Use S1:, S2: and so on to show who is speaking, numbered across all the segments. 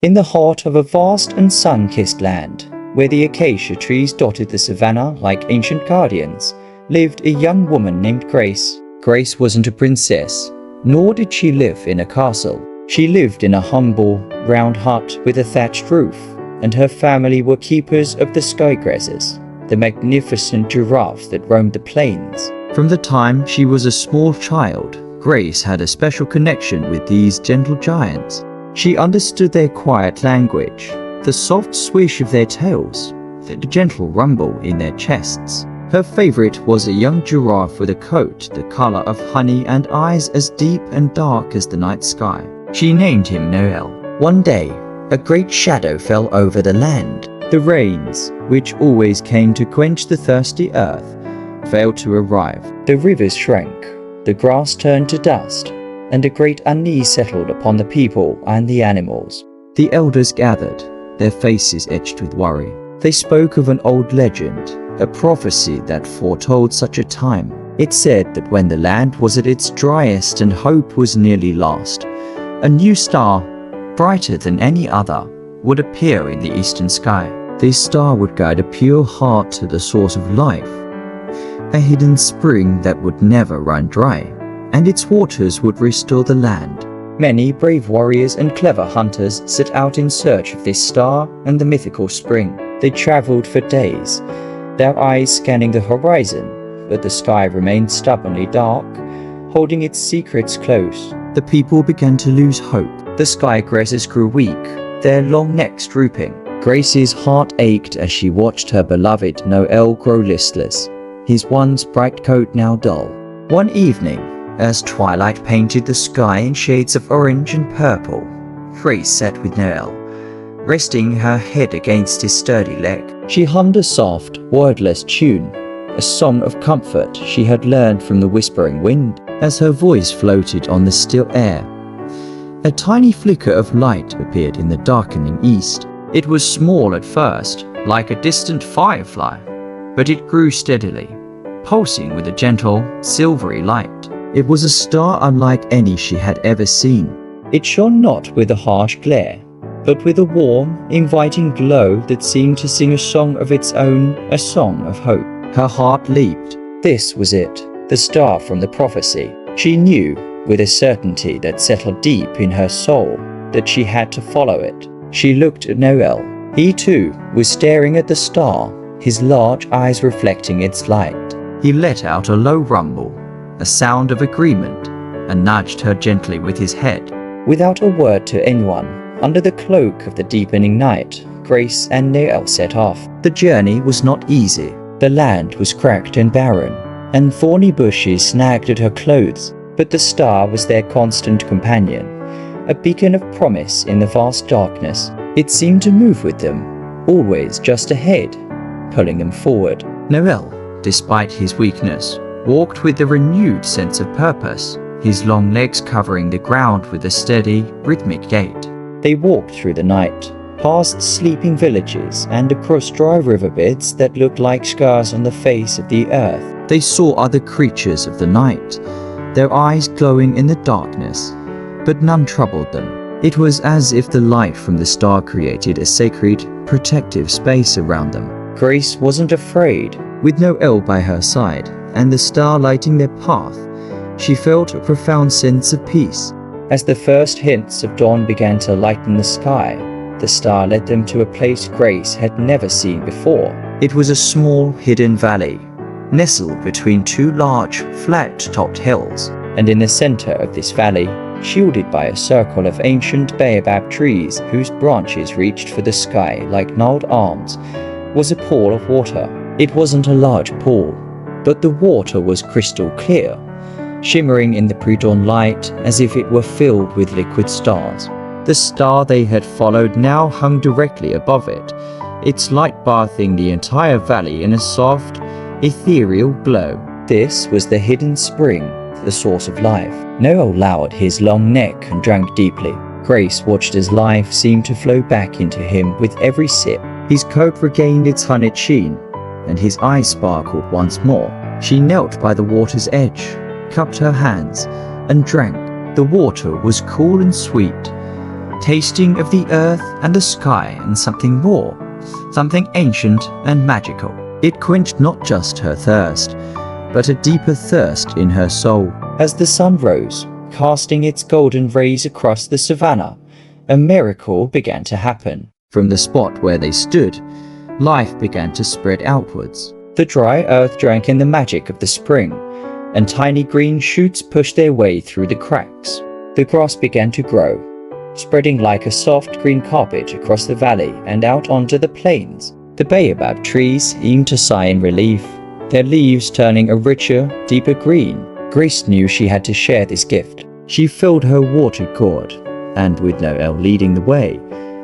S1: In the heart of a vast and sun-kissed land, where the acacia trees dotted the savannah like ancient guardians, lived a young woman named Grace. Grace wasn't a princess, nor did she live in a castle. She lived in a humble, round hut with a thatched roof, and her family were keepers of the sky grasses, the magnificent giraffe that roamed the plains. From the time she was a small child, Grace had a special connection with these gentle giants. She understood their quiet language, the soft swish of their tails, the gentle rumble in their chests. Her favorite was a young giraffe with a coat the color of honey and eyes as deep and dark as the night sky. She named him Noel. One day, a great shadow fell over the land. The rains, which always came to quench the thirsty earth, failed to arrive. The rivers shrank, the grass turned to dust, and a great unease settled upon the people and the animals. The elders gathered, their faces etched with worry. They spoke of an old legend, a prophecy that foretold such a time. It said that when the land was at its driest and hope was nearly lost, a new star, brighter than any other, would appear in the eastern sky. This star would guide a pure heart to the source of life, a hidden spring that would never run dry, and its waters would restore the land. Many brave warriors and clever hunters set out in search of this star and the mythical spring. They traveled for days, their eyes scanning the horizon, but the sky remained stubbornly dark, holding its secrets close. The people began to lose hope. The sky grasses grew weak, their long necks drooping. Grace's heart ached as she watched her beloved Noel grow listless, his once bright coat now dull. One evening, as twilight painted the sky in shades of orange and purple, Grace sat with Noel, resting her head against his sturdy leg. She hummed a soft, wordless tune, a song of comfort she had learned from the whispering wind. As her voice floated on the still air, a tiny flicker of light appeared in the darkening east. It was small at first, like a distant firefly, but it grew steadily, pulsing with a gentle, silvery light. It was a star unlike any she had ever seen. It shone not with a harsh glare, but with a warm, inviting glow that seemed to sing a song of its own, a song of hope. Her heart leaped. This was it, the star from the prophecy. She knew, with a certainty that settled deep in her soul, that she had to follow it. She looked at Noel. He too was staring at the star, his large eyes reflecting its light. He let out a low rumble, a sound of agreement, and nudged her gently with his head. Without a word to anyone, under the cloak of the deepening night, Grace and Noel set off. The journey was not easy. The land was cracked and barren, and thorny bushes snagged at her clothes, but the star was their constant companion, a beacon of promise in the vast darkness. It seemed to move with them, always just ahead, pulling them forward. Noel, despite his weakness, walked with a renewed sense of purpose, his long legs covering the ground with a steady, rhythmic gait. They walked through the night, past sleeping villages and across dry riverbeds that looked like scars on the face of the earth. They saw other creatures of the night, their eyes glowing in the darkness, but none troubled them. It was as if the light from the star created a sacred, protective space around them. Grace wasn't afraid. With Noel by her side and the star lighting their path, she felt a profound sense of peace. As the first hints of dawn began to lighten the sky, the star led them to a place Grace had never seen before. It was a small, hidden valley, nestled between two large, flat-topped hills, and in the center of this valley, shielded by a circle of ancient baobab trees whose branches reached for the sky like gnarled arms, was a pool of water. It wasn't a large pool, but the water was crystal clear, shimmering in the pre-dawn light as if it were filled with liquid stars. The star they had followed now hung directly above it, its light bathing the entire valley in a soft, ethereal glow. This was the hidden spring, the source of life. Noel lowered his long neck and drank deeply. Grace watched as life seemed to flow back into him with every sip. His coat regained its honeyed sheen, and his eyes sparkled once more. She knelt by the water's edge, cupped her hands, and drank. The water was cool and sweet, tasting of the earth and the sky and something more, something ancient and magical. It quenched not just her thirst, but a deeper thirst in her soul. As the sun rose, casting its golden rays across the savannah, a miracle began to happen. From the spot where they stood, life began to spread outwards. The dry earth drank in the magic of the spring, and tiny green shoots pushed their way through the cracks. The grass began to grow, spreading like a soft green carpet across the valley and out onto the plains. The baobab trees seemed to sigh in relief, their leaves turning a richer, deeper green. Grace knew she had to share this gift. She filled her water gourd, and with Noel leading the way,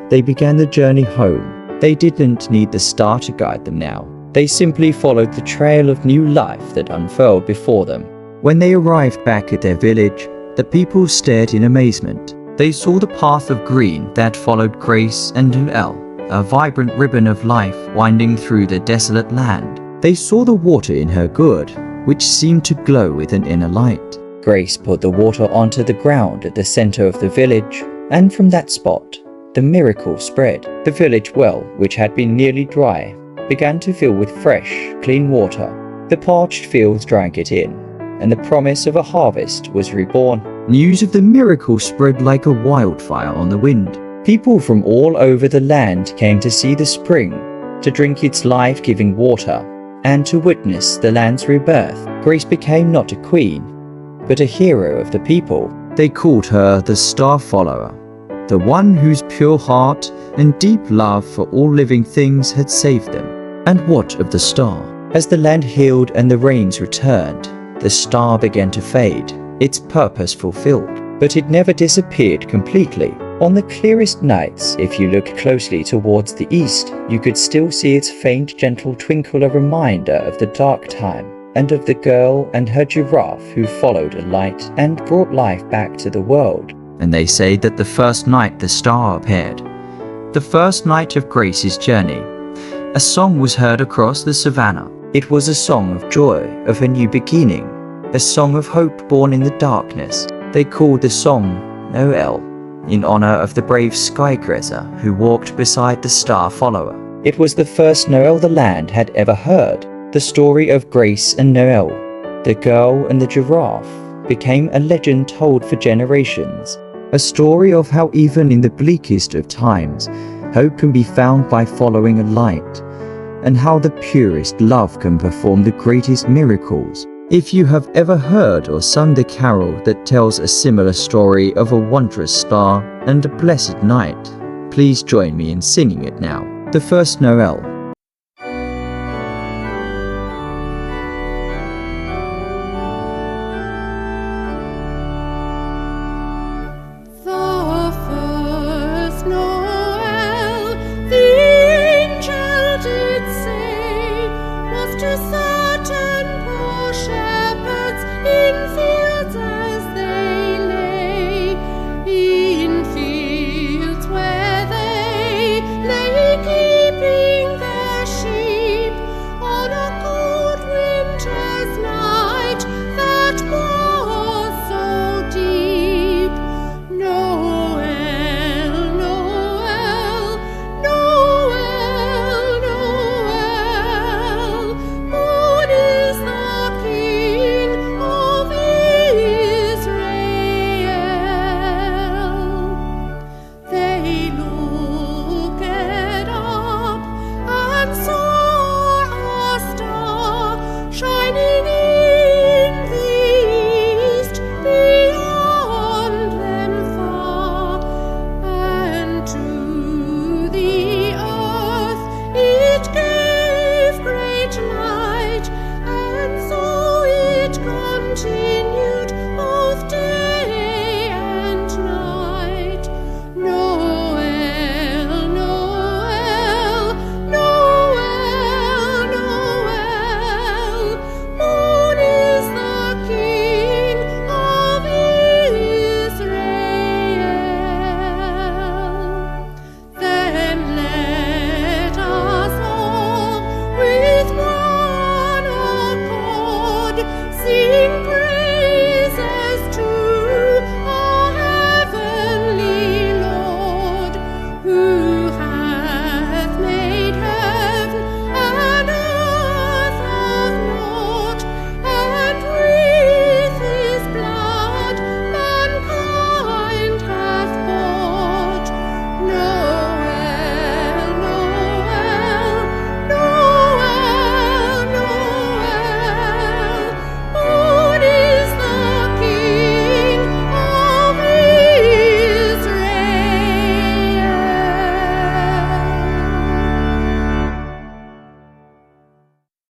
S1: they began the journey home. They didn't need the star to guide them now. They simply followed the trail of new life that unfurled before them. When they arrived back at their village, the people stared in amazement. They saw the path of green that followed Grace and Noel, a vibrant ribbon of life winding through the desolate land. They saw the water in her gourd, which seemed to glow with an inner light. Grace poured the water onto the ground at the center of the village, and from that spot, the miracle spread. The village well, which had been nearly dry, began to fill with fresh, clean water. The parched fields drank it in, and the promise of a harvest was reborn. News of the miracle spread like a wildfire on the wind. People from all over the land came to see the spring, to drink its life-giving water, and to witness the land's rebirth. Grace became not a queen, but a hero of the people. They called her the Star Follower, the one whose pure heart and deep love for all living things had saved them. And what of the star? As the land healed and the rains returned, the star began to fade, its purpose fulfilled. But it never disappeared completely. On the clearest nights, if you look closely towards the east, you could still see its faint, gentle twinkle, a reminder of the dark time, and of the girl and her giraffe who followed a light and brought life back to the world. And they say that the first night the star appeared, the first night of Grace's journey, a song was heard across the savannah. It was a song of joy, of a new beginning, a song of hope born in the darkness. They called the song Noel, in honor of the brave skycrasser who walked beside the star follower. It was the first Noel the land had ever heard. The story of Grace and Noel, the girl and the giraffe, became a legend told for generations. A story of how even in the bleakest of times, hope can be found by following a light, and how the purest love can perform the greatest miracles. If you have ever heard or sung the carol that tells a similar story of a wondrous star and a blessed night, please join me in singing it now. The first Noel.